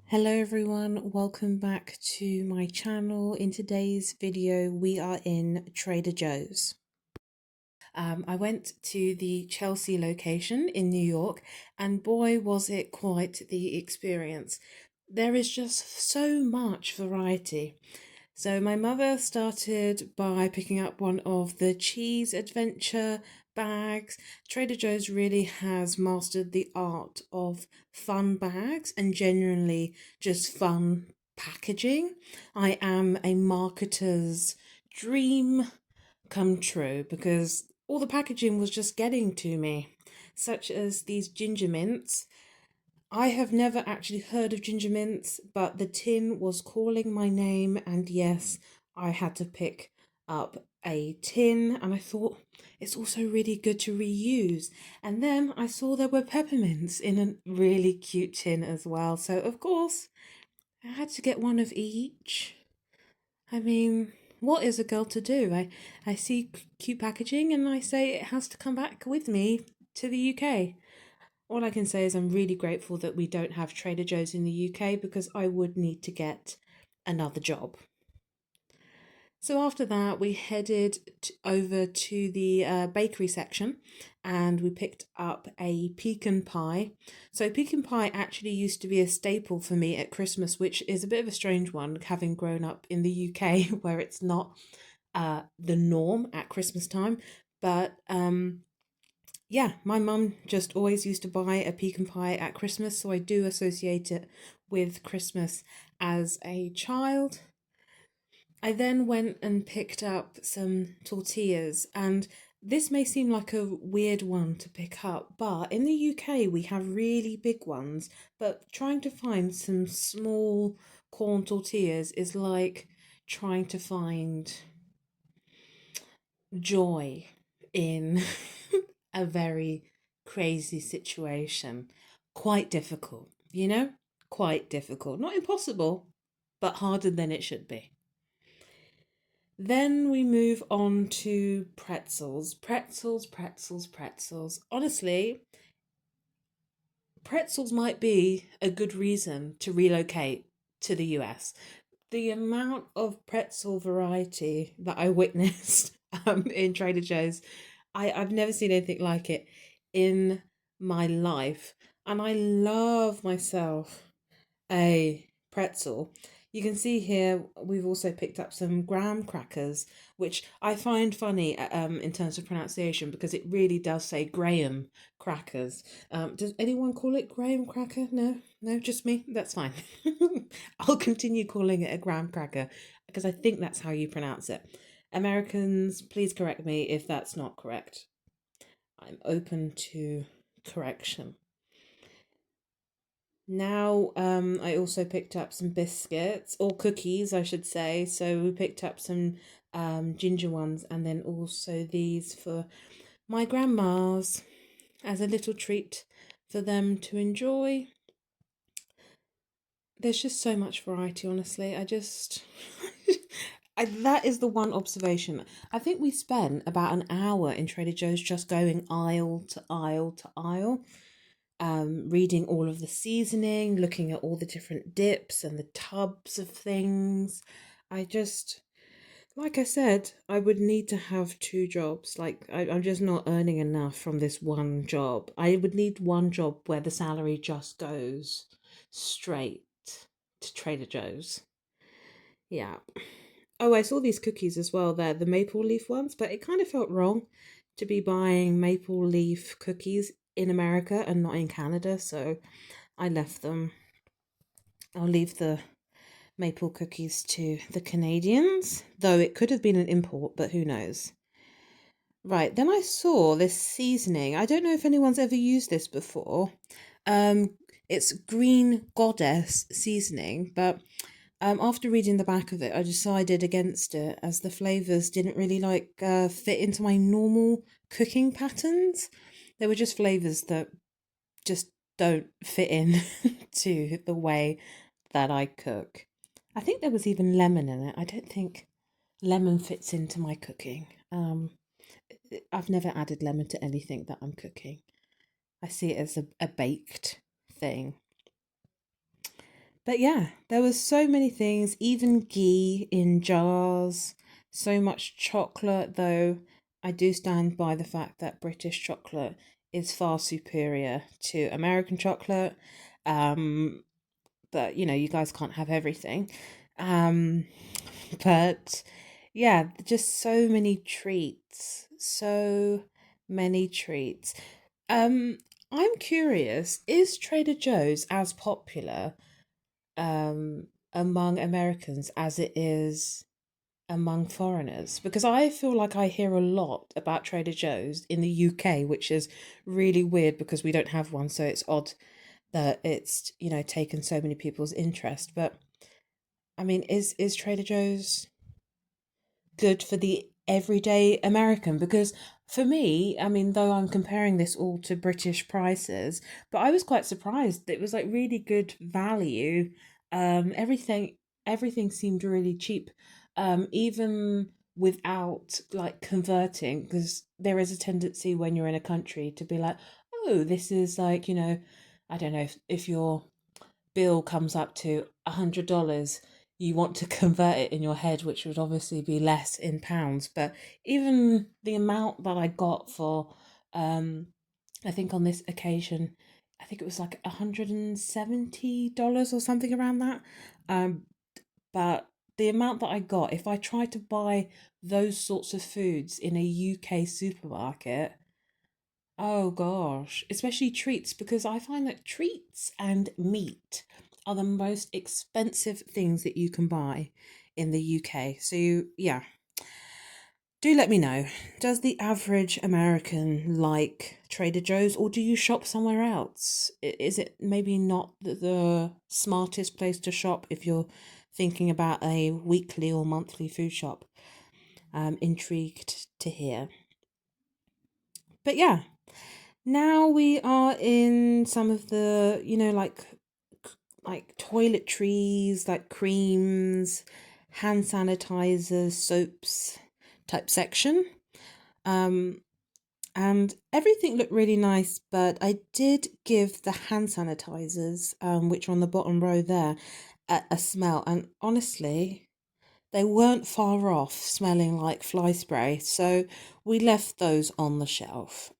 Hello everyone, welcome back to my channel. In today's video we are in Trader Joe's. I went to the Chelsea location in New York and boy was it quite the experience. There is just so much variety. So my mother started by picking up one of the cheese adventure bags. Trader Joe's really has mastered the art of fun bags and genuinely just fun packaging. I am a marketer's dream come true because all the packaging was just getting to me, such as these ginger mints. I have never actually heard of ginger mints, but the tin was calling my name, and yes, I had to pick up a tin. And I thought it's also really good to reuse. And then I saw there were peppermints in a really cute tin as well. So, of course, I had to get one of each. I mean, what is a girl to do? I see cute packaging and I say it has to come back with me to the UK. All I can say is I'm really grateful that we don't have Trader Joe's in the UK because I would need to get another job. So after that, we headed over to the bakery section and we picked up a pecan pie. So, pecan pie actually used to be a staple for me at Christmas, which is a bit of a strange one, having grown up in the UK where it's not the norm at Christmas time. But yeah, my mum just always used to buy a pecan pie at Christmas, so I do associate it with Christmas as a child. I then went and picked up some tortillas, and this may seem like a weird one to pick up, but in the UK we have really big ones. But trying to find some small corn tortillas is like trying to find joy in a very crazy situation. Quite difficult, you know? Quite difficult. Not impossible, but harder than it should be. Then we move on to pretzels. Pretzels, pretzels, pretzels. Honestly, pretzels might be a good reason to relocate to the US. The amount of pretzel variety that I witnessed in Trader Joe's, I've never seen anything like it in my life. And I love myself a pretzel. You can see here we've also picked up some graham crackers, which I find funny in terms of pronunciation because it really does say Graham crackers. Does anyone call it Graham cracker? No, no, just me. That's fine. I'll continue calling it a graham cracker because I think that's how you pronounce it. Americans, please correct me if that's not correct. I'm open to correction. Now, I also picked up some biscuits or cookies, I should say. So we picked up some ginger ones and then also these for my grandmas as a little treat for them to enjoy. There's just so much variety, honestly. That is the one observation. I think we spent about an hour in Trader Joe's just going aisle to aisle to aisle, reading all of the seasoning, looking at all the different dips and the tubs of things. I just, like I said, I would need to have two jobs. Like, I'm just not earning enough from this one job. I would need one job where the salary just goes straight to Trader Joe's. Yeah. Oh, I saw these cookies as well. They're the maple leaf ones, but it kind of felt wrong to be buying maple leaf cookies in America and not in Canada, so I left them. I'll leave the maple cookies to the Canadians, though it could have been an import, but who knows. Right, then I saw this seasoning. I don't know if anyone's ever used this before. Um, it's Green Goddess seasoning, but after reading the back of it, I decided against it as the flavors didn't really fit into my normal cooking patterns. They were just flavors that just don't fit in to the way that I cook. I think there was even lemon in it. I don't think lemon fits into my cooking. I've never added lemon to anything that I'm cooking. I see it as a baked thing. But yeah, there was so many things, even ghee in jars, so much chocolate, though I do stand by the fact that British chocolate is far superior to American chocolate. Um, but you guys can't have everything. Um, but yeah, just so many treats, so many treats. Um, I'm curious, is Trader Joe's as popular among Americans as it is among foreigners? Because I feel like I hear a lot about Trader Joe's in the UK, which is really weird because we don't have one, so it's odd that it's, taken so many people's interest. But I mean, is Trader Joe's good for the everyday American? Because for me, I mean, though I'm comparing this all to British prices, but I was quite surprised. It was like really good value. Everything seemed really cheap. Even without like converting, because there is a tendency when you're in a country to be like, oh, this is like, I don't know if you're bill comes up to $100, you want to convert it in your head, which would obviously be less in pounds. But even the amount that I got for, um, I think on this occasion, I think it was like $170 or something around that. Um, but the amount that I got, if I tried to buy those sorts of foods in a UK supermarket, oh gosh, especially treats, because I find that treats and meat are the most expensive things that you can buy in the UK. So, yeah, do let me know. Does the average American like Trader Joe's, or do you shop somewhere else? Is it maybe not the smartest place to shop if you're thinking about a weekly or monthly food shop? I'm intrigued to hear. But yeah, now we are in some of the, like toiletries, like creams, hand sanitizers, soaps type section. Um, and everything looked really nice, but I did give the hand sanitizers, which are on the bottom row there, a smell. And honestly, they weren't far off smelling like fly spray. So we left those on the shelf.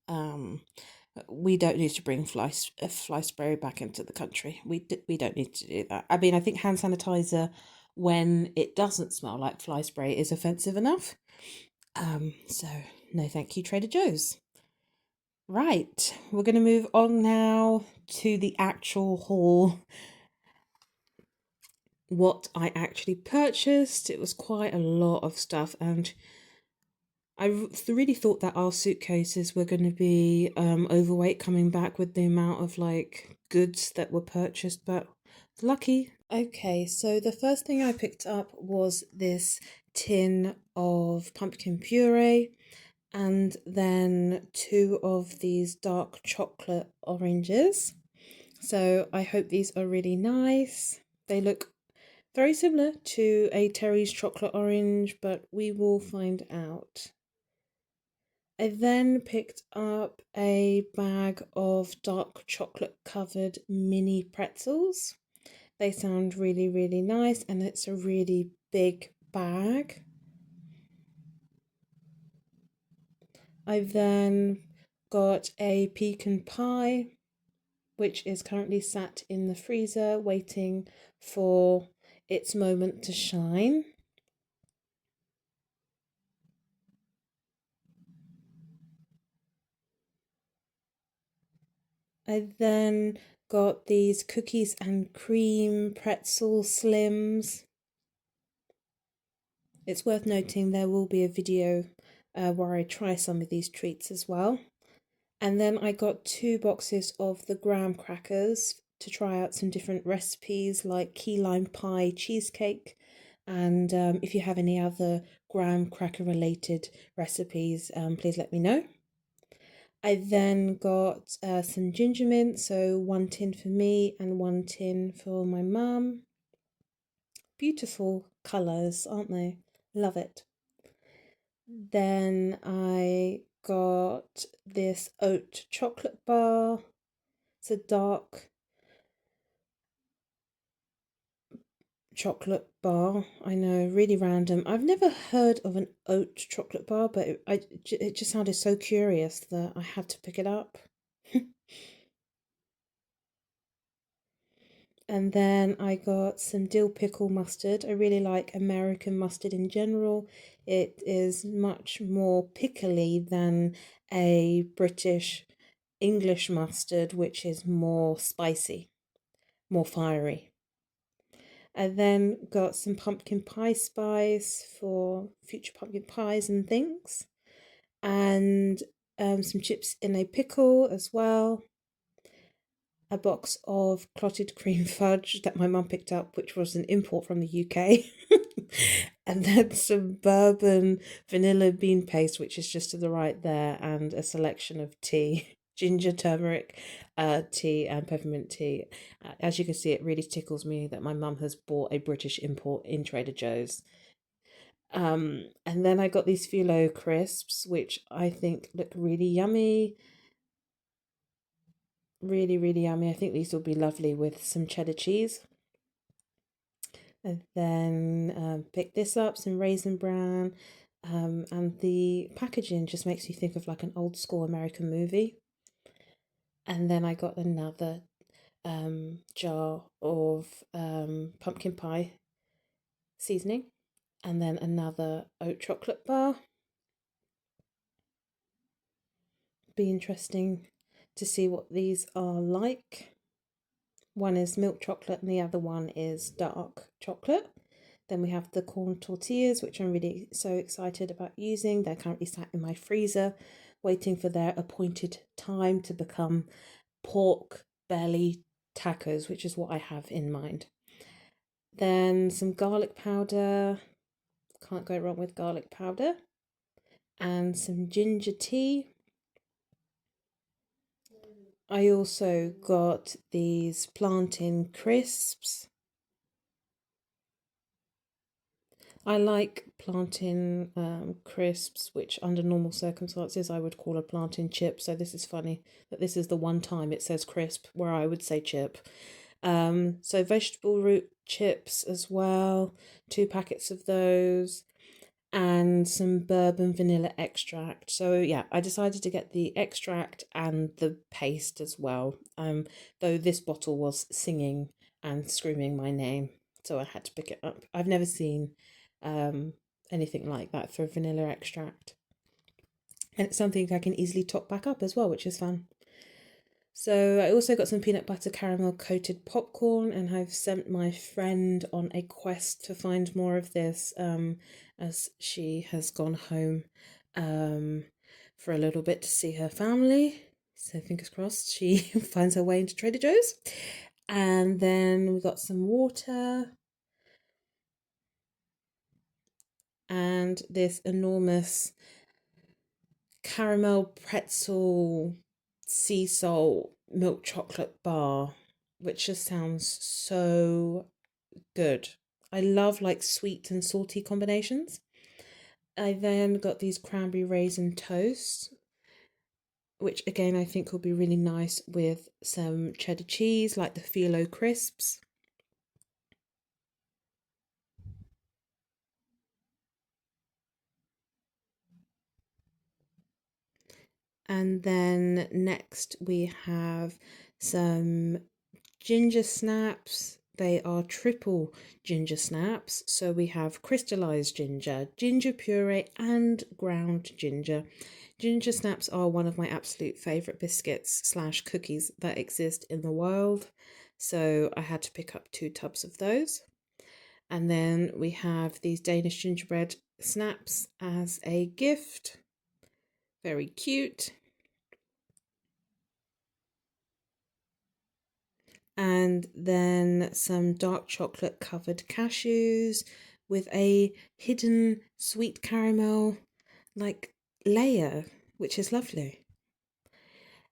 We don't need to bring fly spray back into the country. We don't need to do that. I mean, I think hand sanitizer, when it doesn't smell like fly spray, is offensive enough. So no, thank you, Trader Joe's. Right, we're going to move on now to the actual haul. What I actually purchased. It was quite a lot of stuff, and really thought that our suitcases were going to be overweight coming back with the amount of like goods that were purchased, but lucky. Okay, so the first thing I picked up was this tin of pumpkin puree and then two of these dark chocolate oranges. So I hope these are really nice. They look very similar to a Terry's chocolate orange, but we will find out. I then picked up a bag of dark chocolate covered mini pretzels. They sound really, really nice, and it's a really big bag. I then got a pecan pie, which is currently sat in the freezer waiting for its moment to shine. I then got these cookies and cream pretzel slims. It's worth noting there will be a video where I try some of these treats as well. And then I got two boxes of the graham crackers to try out some different recipes like key lime pie cheesecake. And if you have any other graham cracker related recipes, please let me know. I then got some ginger mint, so one tin for me and one tin for my mum. Beautiful colours, aren't they? Love it. Then I got this oat chocolate bar. It's a dark chocolate bar. I know, really random. I've never heard of an oat chocolate bar, but it just sounded so curious that I had to pick it up. And then I got some dill pickle mustard. I really like American mustard in general. It is much more pickly than a British English mustard, which is more spicy, more fiery. I then got some pumpkin pie spice for future pumpkin pies and things, and some chips in a pickle as well. A box of clotted cream fudge that my mum picked up, which was an import from the UK. And then some bourbon vanilla bean paste, which is just to the right there, and a selection of tea, ginger, turmeric tea, and peppermint tea. As you can see, it really tickles me that my mum has bought a British import in Trader Joe's. And then I got these phyllo crisps, which I think look really yummy. Really, really yummy. I think these will be lovely with some cheddar cheese. And then pick this up, some raisin bran. And the packaging just makes you think of like an old school American movie. And then I got another jar of pumpkin pie seasoning. And then another oat chocolate bar. Be interesting to see what these are like. One is milk chocolate and the other one is dark chocolate. Then we have the corn tortillas, which I'm really so excited about using. They're currently sat in my freezer, waiting for their appointed time to become pork belly tacos, which is what I have in mind. Then some garlic powder. Can't go wrong with garlic powder. And some ginger tea. I also got these plantain crisps. I like plantain crisps, which under normal circumstances I would call a plantain chip. So this is funny that this is the one time it says crisp where I would say chip. So vegetable root chips as well, 2 packets of those, and some bourbon vanilla extract. So yeah, I decided to get the extract and the paste as well. Though this bottle was singing and screaming my name, so I had to pick it up. I've never seen anything like that for vanilla extract, and it's something I can easily top back up as well, which is fun. So I also got some peanut butter caramel coated popcorn, and I've sent my friend on a quest to find more of this as she has gone home for a little bit to see her family. So fingers crossed she finds her way into Trader Joe's. And then we got some water and this enormous caramel pretzel sea salt milk chocolate bar, which just sounds so good. I love like sweet and salty combinations. I then got these cranberry raisin toast, which again I think will be really nice with some cheddar cheese, like the phyllo crisps. And then next we have some ginger snaps. They are triple ginger snaps. So we have crystallized ginger, ginger puree, and ground ginger. Ginger snaps are one of my absolute favourite biscuits slash cookies that exist in the world. So I had to pick up 2 tubs of those. And then we have these Danish gingerbread snaps as a gift. Very cute. And then some dark chocolate covered cashews with a hidden sweet caramel like layer, which is lovely.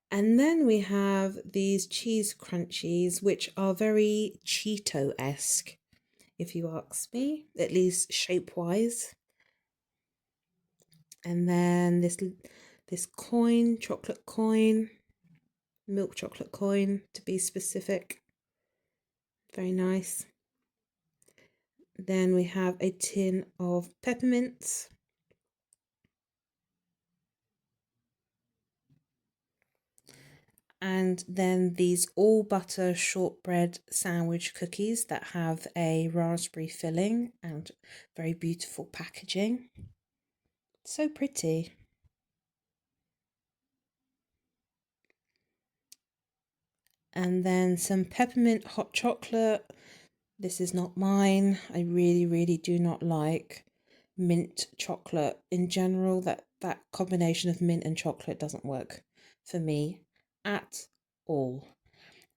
And then we have these cheese crunchies, which are very Cheeto-esque, if you ask me, at least shape-wise. And then this coin, chocolate coin, milk chocolate coin to be specific. Very nice. Then we have a tin of peppermints. And then these all butter shortbread sandwich cookies that have a raspberry filling and very beautiful packaging. So pretty. And then some peppermint hot chocolate. This is not mine. I really do not like mint chocolate in general. That combination of mint and chocolate doesn't work for me at all.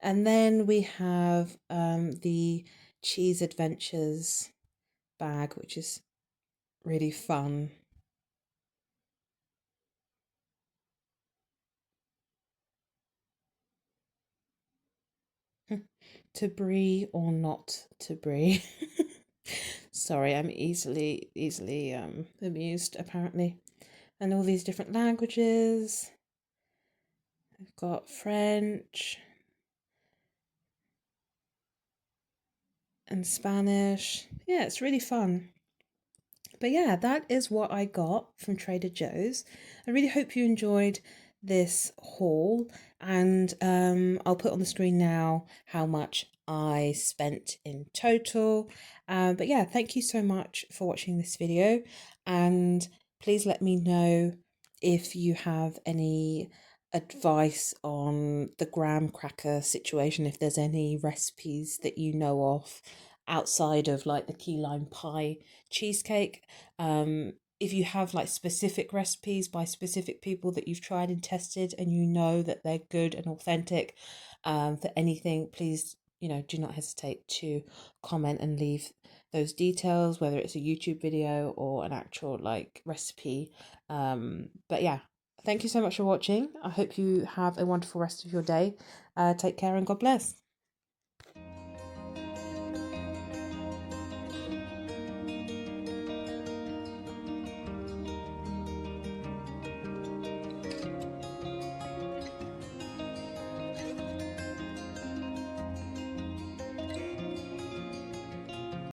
And then we have the Cheese Adventures bag, which is really fun. To brie or not to brie. Sorry, I'm easily amused apparently. And all these different languages. I've got French and Spanish. Yeah, it's really fun. But yeah, that is what I got from Trader Joe's. I really hope you enjoyed this haul, and I'll put on the screen now how much I spent in total. But yeah, thank you so much for watching this video, and please let me know if you have any advice on the graham cracker situation, if there's any recipes that you know of outside of like the key lime pie cheesecake. If you have like specific recipes by specific people that you've tried and tested and you know that they're good and authentic, for anything, please, do not hesitate to comment and leave those details, whether it's a YouTube video or an actual like recipe. But yeah, thank you so much for watching. I hope you have a wonderful rest of your day. Take care and God bless.